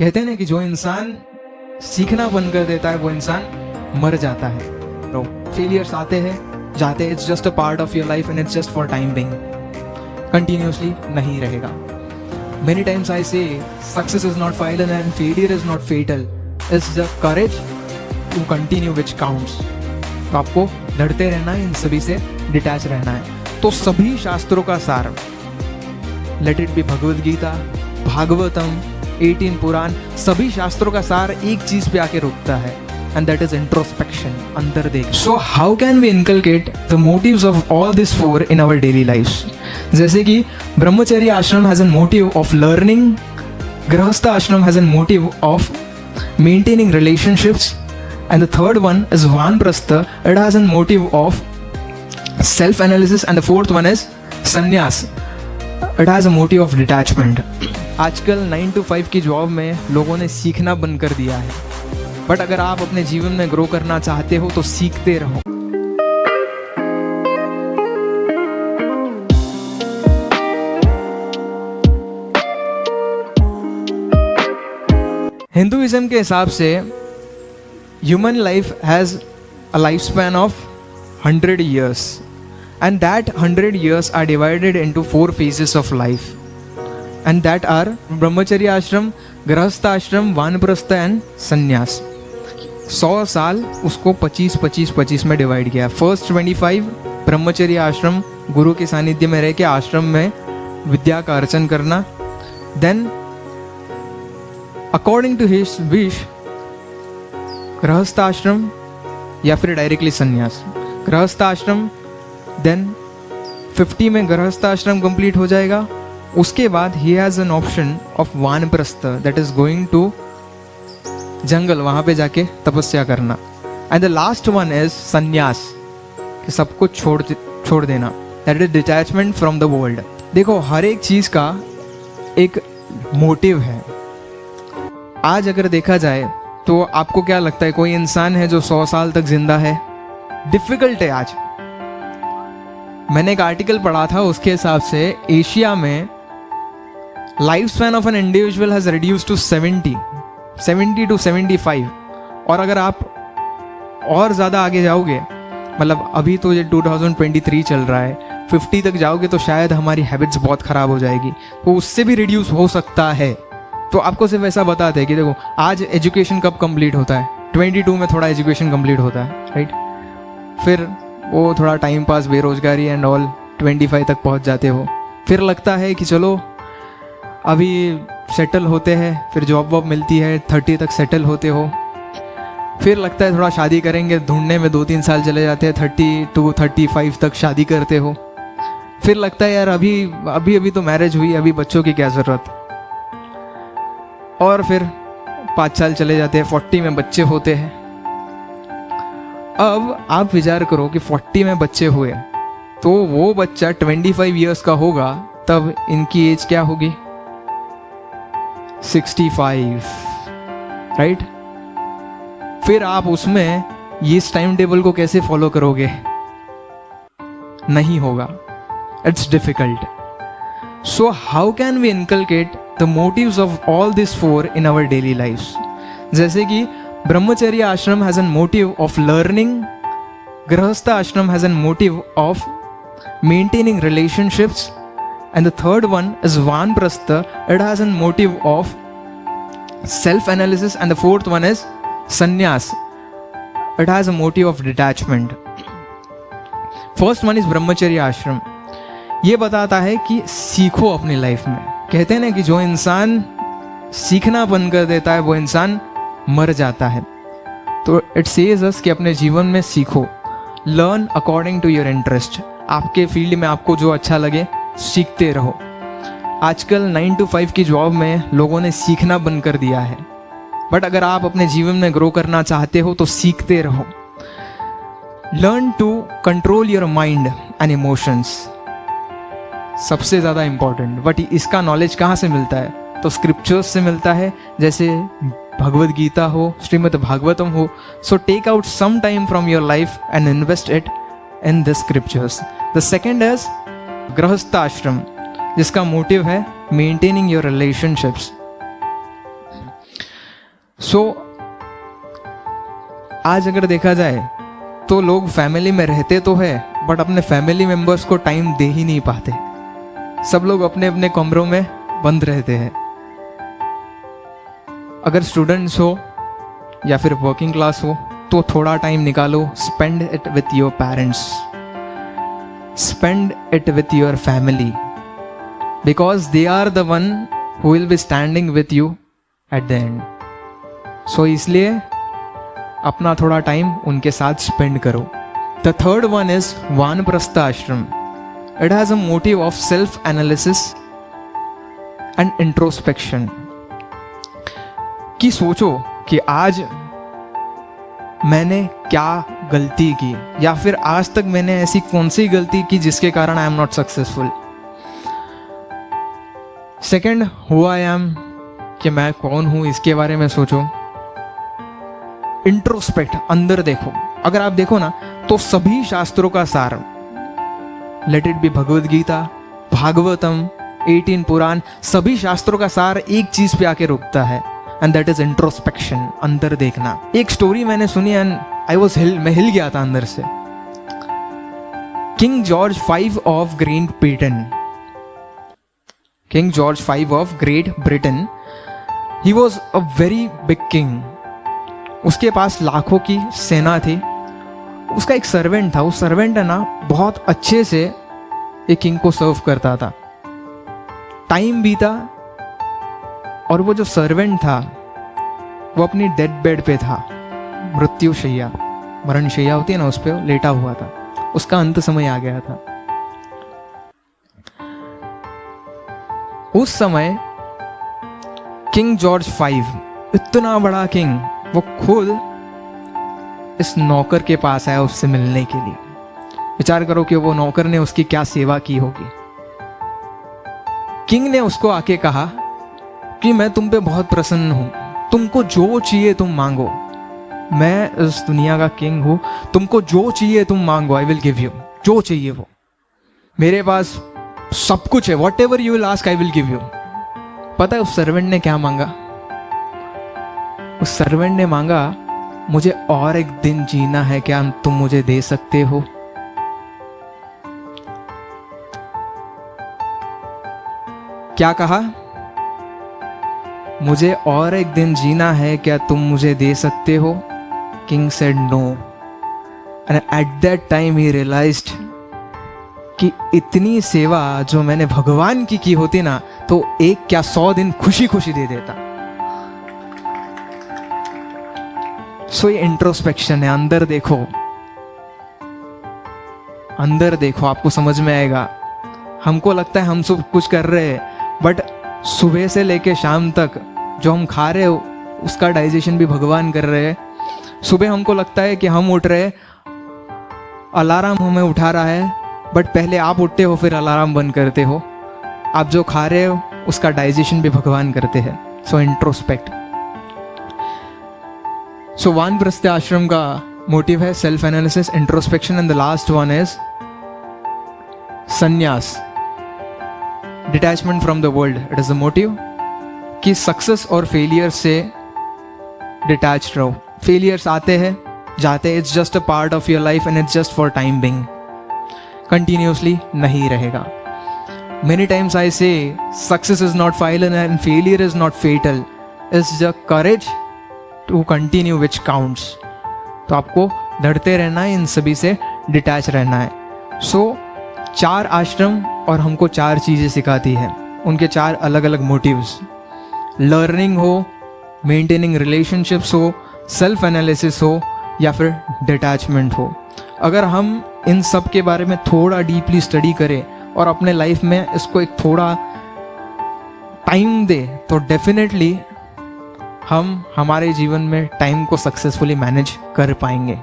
कहते हैं ना कि जो इंसान सीखना बंद कर देता है वो इंसान मर जाता है। नो, फेलियर्स आते हैं जाते हैं, it's just a part of your life and it's just for time being, continuously नहीं रहेगा। Many times I say success is not final and failure is not fatal. It's the courage to continue which counts. तो आपको लड़ते रहना है, इन सभी से detach रहना है। तो सभी शास्त्रों का सार, let it be Bhagavad Gita, Bhagavatam, 18 Purana, सभी शास्त्रों का सार एक चीज पे आके रुकता है, and that is introspection, अंदर देख। So how can we inculcate the motives of all these four in our daily lives? जैसे कि ब्रह्मचर्य आश्रम has a motive of learning, गृहस्थ आश्रम has a motive of maintaining relationships, and the third one is वानप्रस्थ, it has a motive of self-analysis, and the fourth one is sannyas, it has a motive of detachment. आजकल 9 to 5 की job में लोगों ने सीखना बंद कर दिया है, बट अगर आप अपने जीवन में ग्रो करना चाहते हो तो सीखते रहो। हिंदुइज्म के हिसाब से human life has a life span of 100 years, and that 100 years are divided into 4 phases of life, and that are ब्रह्मचर्य आश्रम, गृहस्थ आश्रम, वानप्रस्थ एंड संन्यास। 100 साल उसको 25-25-25 में डिवाइड किया। फर्स्ट 25 ब्रह्मचर्य आश्रम, गुरु के सानिध्य में रह के आश्रम में विद्या का अर्चन करना। Then according to his wish grihastha ashram या फिर डायरेक्टली संन्यास। गृहस्थ आश्रम, देन 50 में गृहस्थ आश्रम कंप्लीट हो जाएगा। उसके बाद he has an option of वानप्रस्थ, दैट इज गोइंग टू जंगल, वहाँ पे जाके तपस्या करना। And the last one is संन्यास, कि सब कुछ छोड़ देना, that is detachment from the world. देखो, हर एक चीज़ का एक मोटिव है। आज अगर देखा जाए तो आपको क्या लगता है, कोई इंसान है जो 100 साल तक जिंदा है? डिफिकल्ट है आज। मैंने एक आर्टिकल पढ़ा था, उसके हिसाब से एशिया में life span of an individual has reduced to 70 to 75। और अगर आप और ज़्यादा आगे जाओगे, मतलब अभी तो ये 2023 चल रहा है, 50 तक जाओगे तो शायद हमारी हैबिट्स बहुत ख़राब हो जाएगी, तो उससे भी रिड्यूस हो सकता है। तो आपको सिर्फ ऐसा बताते हैं कि देखो, आज एजुकेशन कब कंप्लीट होता है? 22 में थोड़ा एजुकेशन कंप्लीट होता है, राइट? फिर वो थोड़ा टाइम पास, बेरोजगारी एंड ऑल, 25 तक पहुंच जाते हो। फिर लगता है कि चलो अभी सेटल होते हैं, फिर जॉब वॉब मिलती है, 30 तक सेटल होते हो। फिर लगता है थोड़ा शादी करेंगे, ढूंढने में 2-3 साल चले जाते हैं, 32-35 तक शादी करते हो। फिर लगता है यार अभी तो मैरिज हुई, अभी बच्चों की क्या ज़रूरत। और फिर 5 साल चले जाते हैं, 40 में बच्चे होते हैं। अब आप विचार करो कि 40 में बच्चे हुए तो वो बच्चा 25 ईयर्स का होगा, तब इनकी एज क्या होगी? 65, राइट? फिर आप उसमें इस टाइम टेबल को कैसे फॉलो करोगे? नहीं होगा, it's difficult. So how can we inculcate the motives of all this 4 in our daily lifes? जैसे कि brahmacharya ashram has an motive of learning, grihastha ashram has an motive of maintaining relationships, and the third one is Vanprastha, it has a motive of self-analysis, and the fourth one is Sannyas, it has a motive of detachment. First one is Brahmacharya Ashram, ये बताता है कि सीखो अपनी life में। कहते हैं ना कि जो इंसान सीखना बंद कर देता है वो इंसान मर जाता है। तो इट सेज अस कि अपने जीवन में सीखो, learn according to your interest. आपके फील्ड में आपको जो अच्छा लगे सीखते रहो। आजकल 9 to 5 की जॉब में लोगों ने सीखना बंद कर दिया है, बट अगर आप अपने जीवन में ग्रो करना चाहते हो तो सीखते रहो। Learn to control your mind and emotions, सबसे ज़्यादा इंपॉर्टेंट। बट इसका नॉलेज कहाँ से मिलता है? तो स्क्रिप्चर्स से मिलता है, जैसे भगवद गीता हो, श्रीमद् भागवतम हो। So take out some time from your life and invest it in the scriptures. The second is grihastha ashram, जिसका मोटिव है मेंटेनिंग योर रिलेशनशिप्स। सो आज अगर देखा जाए तो लोग फैमिली में रहते तो है बट अपने फैमिली मेंबर्स को टाइम दे ही नहीं पाते। सब लोग अपने अपने कमरों में बंद रहते हैं। अगर स्टूडेंट्स हो या फिर वर्किंग क्लास हो तो थोड़ा टाइम निकालो, spend it with your parents, spend it with your family, because they are the one who will be standing with you at the end. So इसलिए अपना थोड़ा टाइम उनके साथ स्पेंड करो। द थर्ड वन इज वानप्रस्थ आश्रम। It has a motive of self analysis and introspection. कि सोचो कि आज मैंने क्या गलती की, या फिर आज तक मैंने ऐसी कौन सी गलती की जिसके कारण I am not successful. Second, who I am, कि मैं कौन हूं, इसके बारे में सोचो। इंट्रोस्पेक्ट, अंदर देखो। अगर आप देखो ना तो सभी शास्त्रों का सार, let it be Bhagavad Gita, Bhagavatam, 18 Purana, सभी शास्त्रों का सार एक चीज पे आके रुकता है, एंड दैट इज इंट्रोस्पेक्शन, अंदर देखना। एक स्टोरी मैंने सुनी एंड मैं हिल गया था अंदर से। King George V of great Britain, king George V of great Britain, he was a very big king. उसके पास लाखों की सेना थी। उसका एक सर्वेंट था। उस सर्वेंट है ना बहुत अच्छे से एक किंग को सर्व करता था। टाइम बीता और वो जो सर्वेंट था वो अपनी डेड बेड पे था, मृत्युशैया, मरणशैया होती है ना, उस पे लेटा हुआ था। उसका अंत समय आ गया था। उस समय किंग जॉर्ज V, इतना बड़ा किंग, वो खुद इस नौकर के पास आया उससे मिलने के लिए। विचार करो कि वो नौकर ने उसकी क्या सेवा की होगी। किंग ने उसको आके कहा कि मैं तुम पे बहुत प्रसन्न हूं, तुमको जो चाहिए तुम मांगो, मैं इस दुनिया का किंग हूं, तुमको जो चाहिए तुम मांगो, आई विल गिव यू, जो चाहिए वो, मेरे पास सब कुछ है, what ever you will ask I will give you. पता है उस सर्वेंट ने क्या मांगा? उस सर्वेंट ने मांगा, मुझे और एक दिन जीना है, क्या तुम मुझे दे सकते हो? क्या कहा? मुझे और एक दिन जीना है, क्या तुम मुझे दे सकते हो? King said no, and at that time he realized कि इतनी सेवा जो मैंने भगवान की होती ना, तो एक क्या 100 दिन खुशी खुशी दे देता। सो ये इंट्रोस्पेक्शन है। अंदर देखो, अंदर देखो, आपको समझ में आएगा। हमको लगता है हम सब कुछ कर रहे हैं, बट सुबह से लेके शाम तक जो हम खा रहे हो उसका डाइजेशन भी भगवान कर रहे हैं। सुबह हमको लगता है कि हम उठ रहे, अलार्म हमें उठा रहा है, बट पहले आप उठते हो फिर अलार्म बंद करते हो। आप जो खा रहे हो उसका डाइजेशन भी भगवान करते हैं। सो इंट्रोस्पेक्ट। सो वानप्रस्थ आश्रम का मोटिव है self analysis, introspection, and the last one is sannyas, detachment from the world. It is the motive कि सक्सेस और फेलियर से डिटैच रहो। फेलियर्स आते हैं जाते, it's just a part of your life and it's just for time being, continuously नहीं रहेगा। Many times I say success is not final and failure is not fatal, it's the courage to continue which counts. तो आपको लड़ते रहना है, इन सभी से detach रहना है। सो 4 आश्रम और हमको 4 चीज़ें सिखाती है, उनके 4 अलग अलग मोटिव्स। लर्निंग हो, मेंटेनिंग रिलेशनशिप्स हो, सेल्फ एनालिसिस हो, या फिर डिटैचमेंट हो। अगर हम इन सब के बारे में थोड़ा डीपली स्टडी करें और अपने लाइफ में इसको एक थोड़ा टाइम दे, तो डेफिनेटली हम हमारे जीवन में टाइम को सक्सेसफुली मैनेज कर पाएंगे।